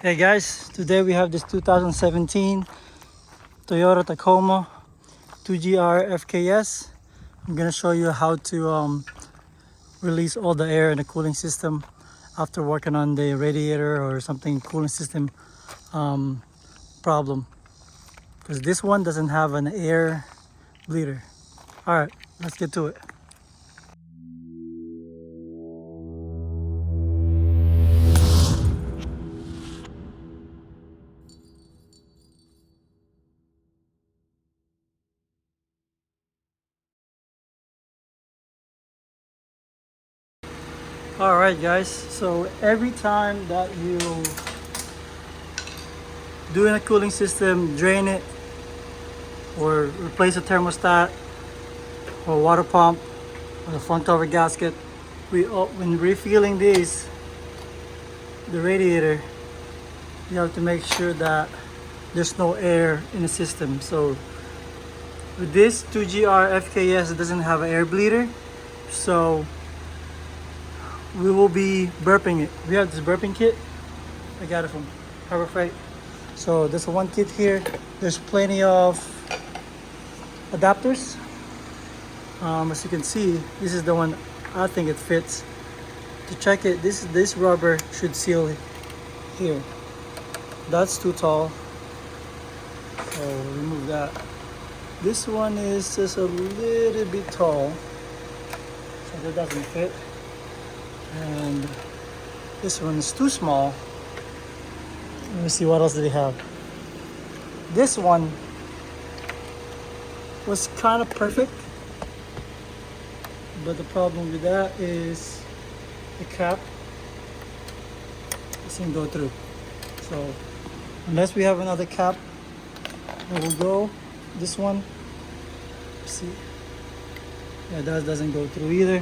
Hey guys, today we have this 2017 Toyota Tacoma 2GR-FKS. I'm gonna show you how to release all the air in the cooling system after working on the radiator or something cooling system problem, because this one doesn't have an air bleeder. All right, let's get to it. All right guys, so every time that you do in a cooling system, drain it or replace a thermostat or water pump or the front cover gasket, when refueling the radiator, you have to make sure that there's no air in the system. So with this 2GR-FKS, it doesn't have an air bleeder, so we will be burping it. We have this burping kit. I got it from Harbor Freight. So there's one kit here. There's plenty of adapters. As you can see, this is the one I think it fits. To check it, this rubber should seal here. That's too tall, so remove that. This one is just a little bit tall, so that doesn't fit. And this one is too small. Let me see what else do they have. This one was kind of perfect, but the problem with that is the cap doesn't go through. So unless we have another cap that will go, this one, see, yeah, that doesn't go through either.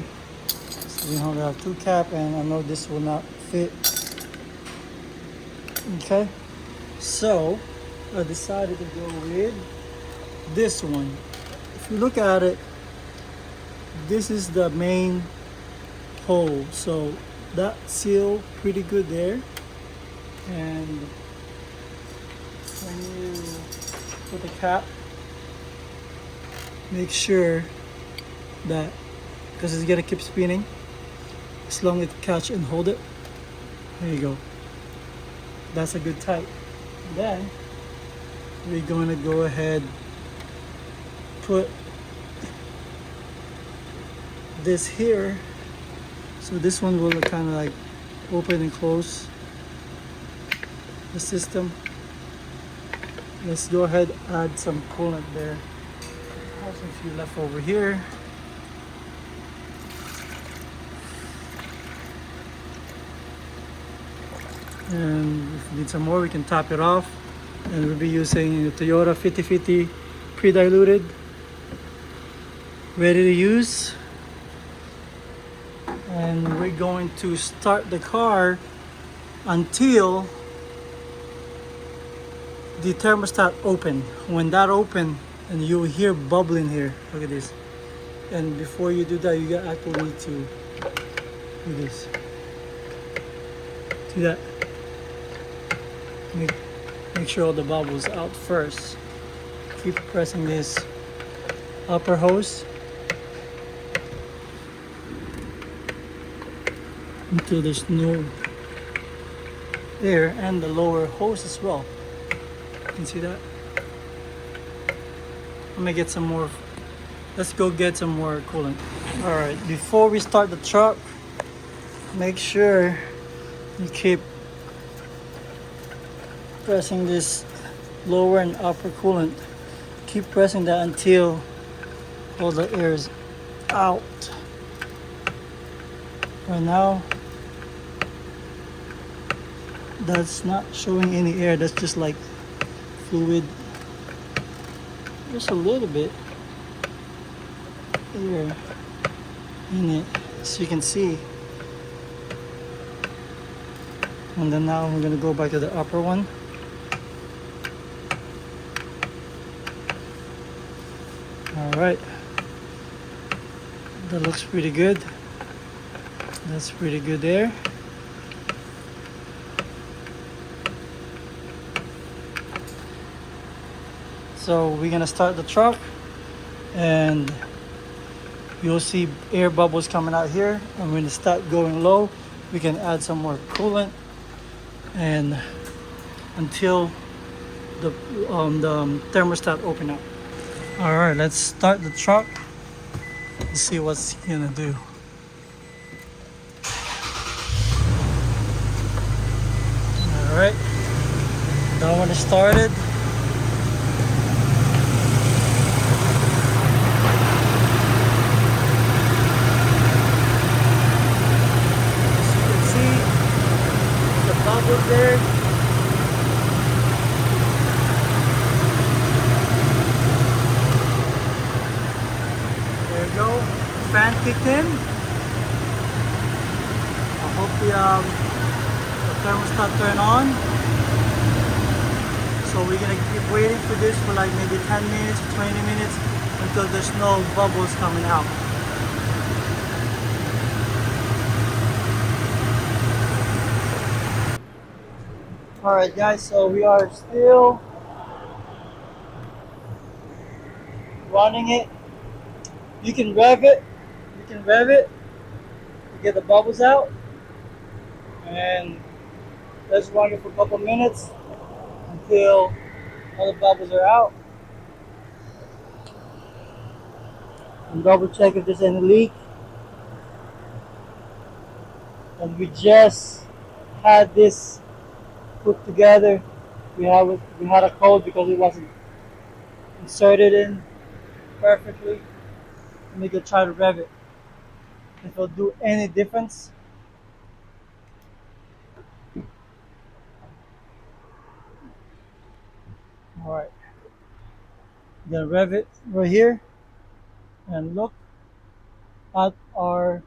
So we only have two cap, and I know this will not fit. Okay, so I decided to go with this one. If you look at it, this is the main hole, so that seal pretty good there. And when you put the cap, make sure that, because it's gonna keep spinning, as long as it catch and hold it, there you go. That's a good tight. Then we're gonna go ahead, put this here, so this one will kind of like open and close the system. Let's go ahead, add some coolant there. I have some few left over here. And if we need some more, we can top it off. And we'll be using the Toyota 5050 pre-diluted, ready to use. And we're going to start the car until the thermostat open. When that open, and you'll hear bubbling here. Look at this. And before you do that, you actually need to do this. Do that. Make sure all the bubbles out first. Keep pressing this upper hose until there's no air, and the lower hose as well. You can see that. I'm gonna get some more. Let's go get some more coolant. All right, before we start the truck, make sure you keep pressing this lower and upper coolant. Keep pressing that until all the air is out. Right now, that's not showing any air. That's just like fluid. Just a little bit air in it, so you can see. And then now we're gonna go back to the upper one. All right, that looks pretty good. That's pretty good there. So we're gonna start the truck, and you'll see air bubbles coming out here. And when it start going low, we can add some more coolant, and until the thermostat open up. All right, let's start the truck and see what's gonna do. All right, that one is started. As you can see, the bubbles there. There you go. Fan kicked in. I hope the thermostat turned on. So we're gonna keep waiting for this for like maybe 10 minutes or 20 minutes until there's no bubbles coming out. Alright guys, so we are still running it. You can rev it. To get the bubbles out. And let's run it for a couple minutes until all the bubbles are out. And double check if there's any leak. And we just had this put together. We had a code because it wasn't inserted in perfectly. Let me go try to rev it. If it'll do any difference. Alright. Gonna rev it right here and look at our,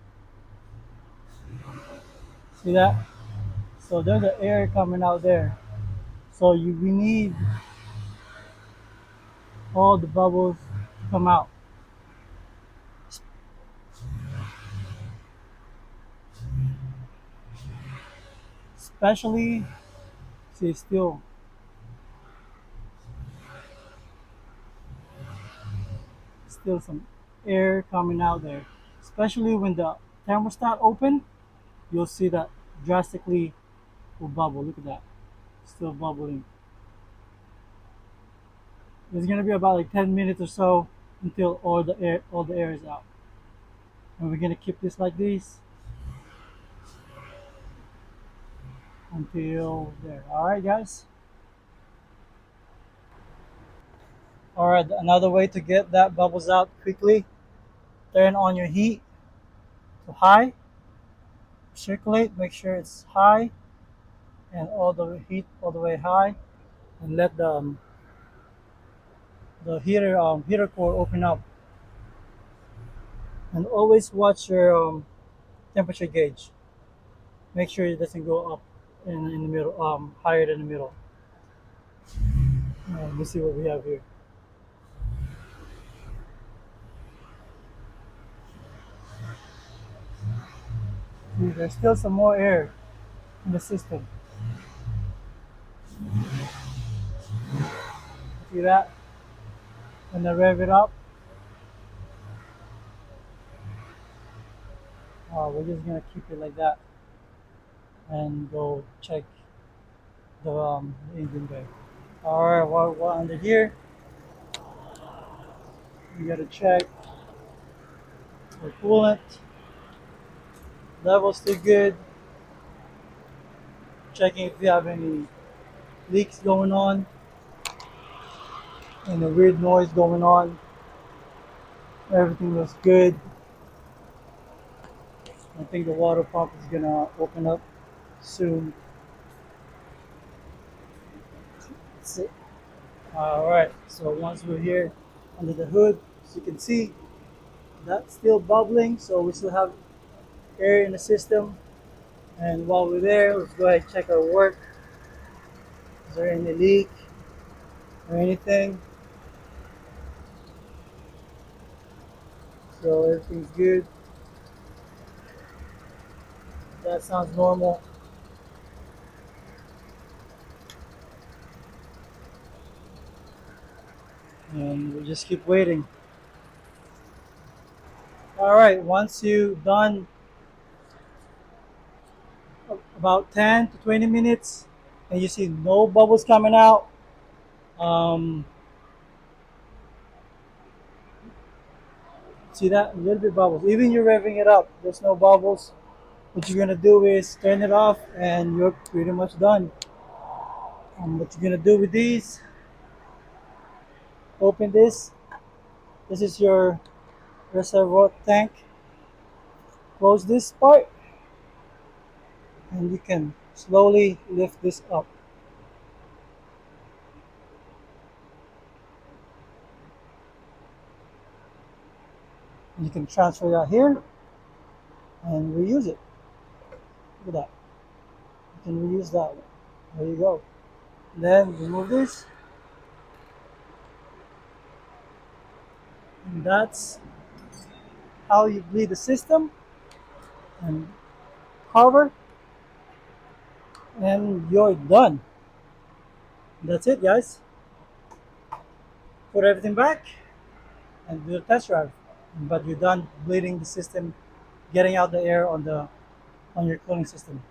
see that? So there's the air coming out there. So we need all the bubbles to come out. Especially, see, still some air coming out there. Especially when the thermostat open, you'll see that drastically will bubble. Look at that, still bubbling. It's gonna be about like 10 minutes or so until all the air is out. And we're gonna keep this like this until there. All right, guys. All right, another way to get that bubbles out quickly: turn on your heat to high, circulate, make sure it's high, and all the heat all the way high, and let the heater core open up. And always watch your temperature gauge. Make sure it doesn't go up in the middle, higher than the middle. Let me see what we have here. See, there's still some more air in the system. See that? When I rev it up, we're just gonna keep it like that and go check the engine bay. All right, while under here, you gotta check the coolant level, still good. Checking if you have any leaks going on, and a weird noise going on. Everything looks good. I think the water pump is gonna open up soon. That's it. All right, so once we're here under the hood, as you can see, that's still bubbling, so we still have air in the system. And while we're there, let's go ahead and check our work. Is there any leak or anything? So everything's good. That sounds normal. and we just keep waiting. All right, once you done about 10 to 20 minutes and you see no bubbles coming out, um, see that? A little bit bubbles. Even you're revving it up, there's no bubbles. What you're gonna do is turn it off and you're pretty much done. What you're gonna do with these, open this. This is your reservoir tank. Close this part and you can slowly lift this up. You can transfer that here and reuse it. Look at that. You can reuse that one. There you go. Then remove this. And that's how you bleed the system and cover, and you're done. That's it, guys. Put everything back and do a test drive. But you're done bleeding the system, getting out the air on your cooling system.